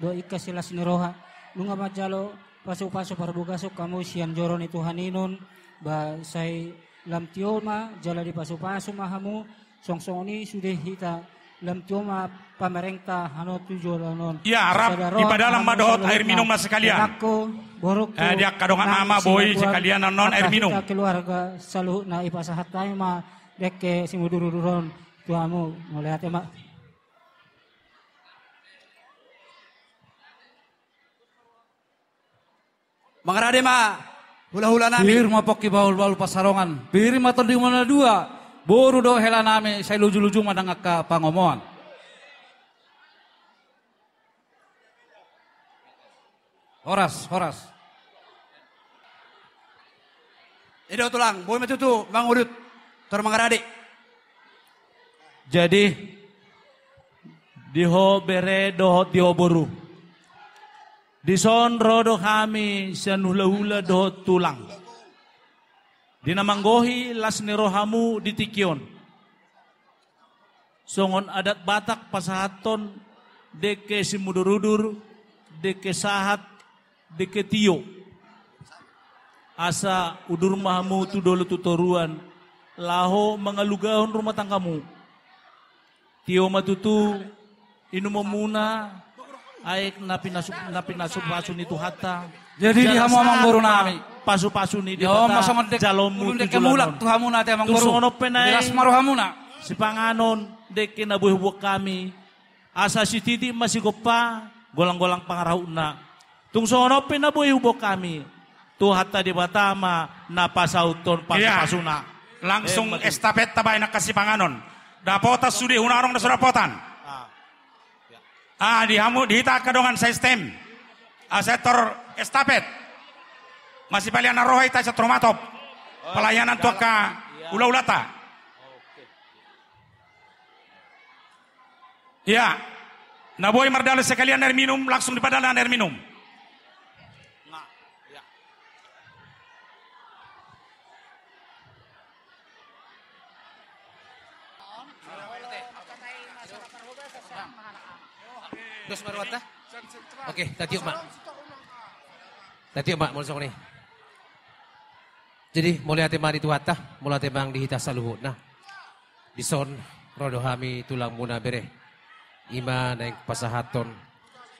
do ikasilas ni roha lunga majalo pasu-pasu parbugasok kamu sian joron itu haninun ba say lam tioma jala di pasu-pasu mahamu songsong ni sudah hita lam tioma pamerintah hano tujuh lanon. Ya Arab di padalam madohot air minum mas sekalian. Aku borok dia kadongan nama boy sekalian non air minum. Keluarga saluh na ipasahat tayo ma deke simudururon tuamu melihat mak. Mangarade ma hula-hula nami. Bir mapok ki baul-baul pasarongan. Bir maton di mana dua. Boru do hela nami saya luju-luju madang ka pangomoan. Horas. Ido tulang, boy metutu, Bang Udut, tor mangarade. Jadi diho bere dohot diho boru. Di sonro do kami sian hula-hula dohot tulang. Dinamanggohi las nirohamu ditikion. Songon adat Batak pasahaton deke simudurudur, deke sahat, deke tio. Asa udur mahamu tu dolo tutoruan, laho mengalugahon rumah tanggamu. Tio matutu inumomuna, aek napi nasub pasun itu hatta. Jadi di hamu amang boru nami. Pasu-pasu ni di yo mata masongon jalomu mulak tu hamu na te amang boru. Tusono penai. Dilas maru hamu na. Si panganon deke na buh kami. Asa si titi masih gopa golang-golang pangarahuna. Tungsono pena buh kami. Tu hatta di batama na pasauton pasu-pasuna. Langsung estafet tabay na kasi panganon. Dapotas sudi hunarong na surapotan. Di hamu dihita kadongan sistem. Sektor estafet. Masih palian narohay tayo sa tromatop. Pelayanan tuwa ka ula-ulata. Ya. Nabuhay mardalas sekalian air minum. Langsung dipadalan air minum. Dos marwata? Oke, tadi mak. Tadi mak mau nih. Jadi mulai tema di tuata, mulai tema di hita saluhut nah. Di son rodo hami tulang muna bere. Ima naik pasahaton,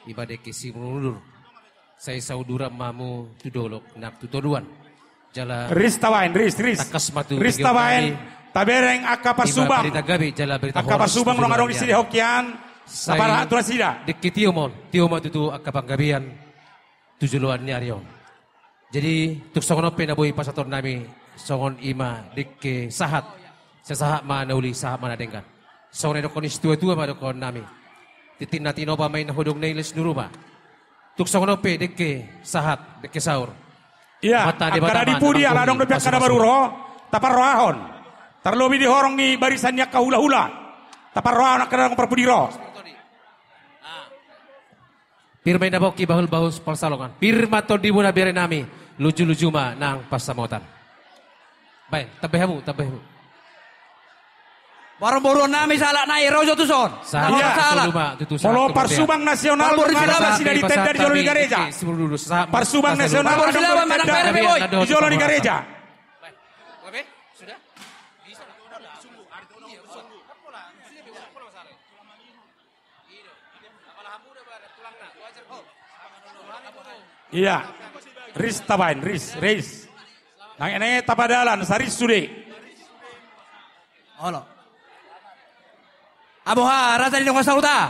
iba deki simulur. Saya saudura mamu tudolok nak tutoduan. Jala Riz tawain, Riz. Takas matu. Riz tawain, tabereng akapasubang. Akapasubang nong adong di sini hokian. Sapara aturan sida. Deki tiomon tutu akapanggabian. Tujuluan ni Aryo. Jadi tuk songon open na boy pasator nami songon ima deke sahat. Sesahat mana uli sahat mana dengkan. Songon edokon istua-tua mana dokon nami. Titin natin opa main hodong nailes nuruma. Tuk songon open deke sahat deke saur. Iya, akara dipudi ala dong depiak kada baruro, tapar roahon. Terlebih dihorong ni barisannya kahula-hula. Tapar roahon akara dong perpudiro. Pirmay na boki bahul-bahul palsalongan. Pirma to di muna bere nami. Luju-luju ma nang pasamotan. Baik, tabehamu. Boro-boro nami salah naik rojo tu son. Salah. Kalau Parsubang Nasional masih dari tenda di Jolo di Gareja. Parsubang Nasional di Jolo di Gareja. Iya, Riz tabain, Riz. Nang ini tapadalan, saris sude. Halo. Aboha, rasa di nong sauta.